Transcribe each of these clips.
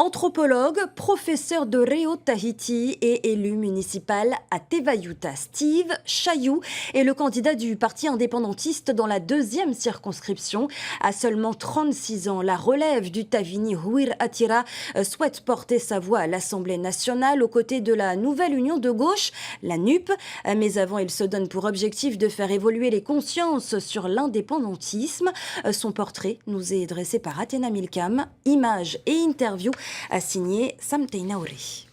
Anthropologue, professeur de Réau Tahiti et élu municipal à Tevayuta, Steve Chayou est le candidat du parti indépendantiste dans la deuxième circonscription. À seulement 36 ans, la relève du Tavini Huir Atira souhaite porter sa voix à l'Assemblée nationale aux côtés de la nouvelle union de gauche, la NUP. Mais avant, il se donne pour objectif de faire évoluer les consciences sur l'indépendantisme. Son portrait nous est dressé par Athéna Milcam. Images et interviews a signé Sam Teinaouri.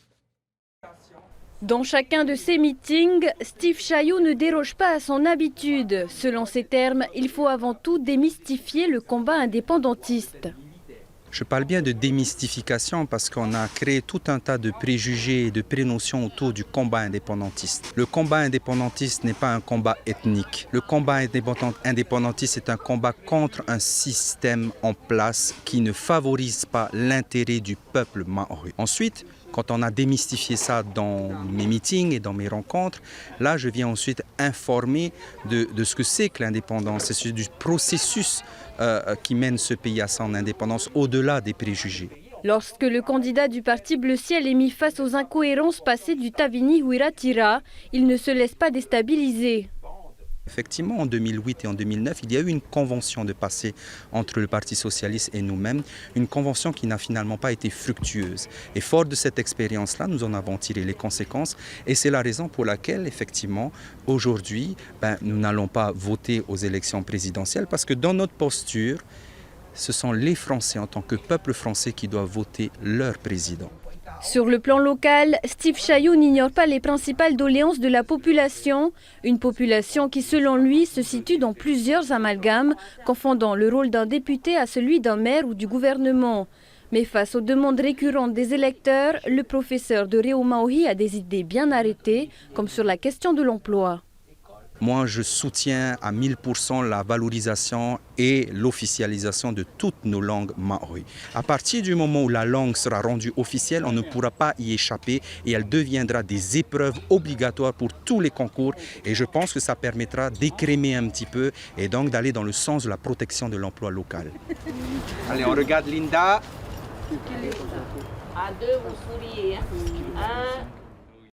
Dans chacun de ses meetings, Steve Chayou ne déroge pas à son habitude. Selon ses termes, il faut avant tout démystifier le combat indépendantiste. Je parle bien de démystification parce qu'on a créé tout un tas de préjugés et de prénotions autour du combat indépendantiste. Le combat indépendantiste n'est pas un combat ethnique. Le combat indépendantiste est un combat contre un système en place qui ne favorise pas l'intérêt du peuple maori. Ensuite, quand on a démystifié ça dans mes meetings et dans mes rencontres, là je viens ensuite informer de ce que c'est que l'indépendance, c'est du processus qui mène ce pays à son indépendance au-delà des préjugés. Lorsque le candidat du parti Bleu Ciel est mis face aux incohérences passées du Tavini Huir Atira, il ne se laisse pas déstabiliser. Effectivement, en 2008 et en 2009, il y a eu une convention de passé entre le Parti socialiste et nous-mêmes, une convention qui n'a finalement pas été fructueuse. Et fort de cette expérience-là, nous en avons tiré les conséquences et c'est la raison pour laquelle, effectivement, aujourd'hui, nous n'allons pas voter aux élections présidentielles parce que dans notre posture, ce sont les Français en tant que peuple français qui doivent voter leur président. Sur le plan local, Steve Chayou n'ignore pas les principales doléances de la population. Une population qui, selon lui, se situe dans plusieurs amalgames, confondant le rôle d'un député à celui d'un maire ou du gouvernement. Mais face aux demandes récurrentes des électeurs, le professeur de Réau Maohi a des idées bien arrêtées, comme sur la question de l'emploi. Moi, je soutiens à 1000% la valorisation et l'officialisation de toutes nos langues maori. À partir du moment où la langue sera rendue officielle, on ne pourra pas y échapper et elle deviendra des épreuves obligatoires pour tous les concours. Et je pense que ça permettra d'écrémer un petit peu et donc d'aller dans le sens de la protection de l'emploi local. Allez, on regarde Linda. À deux, vous souriez. Hein?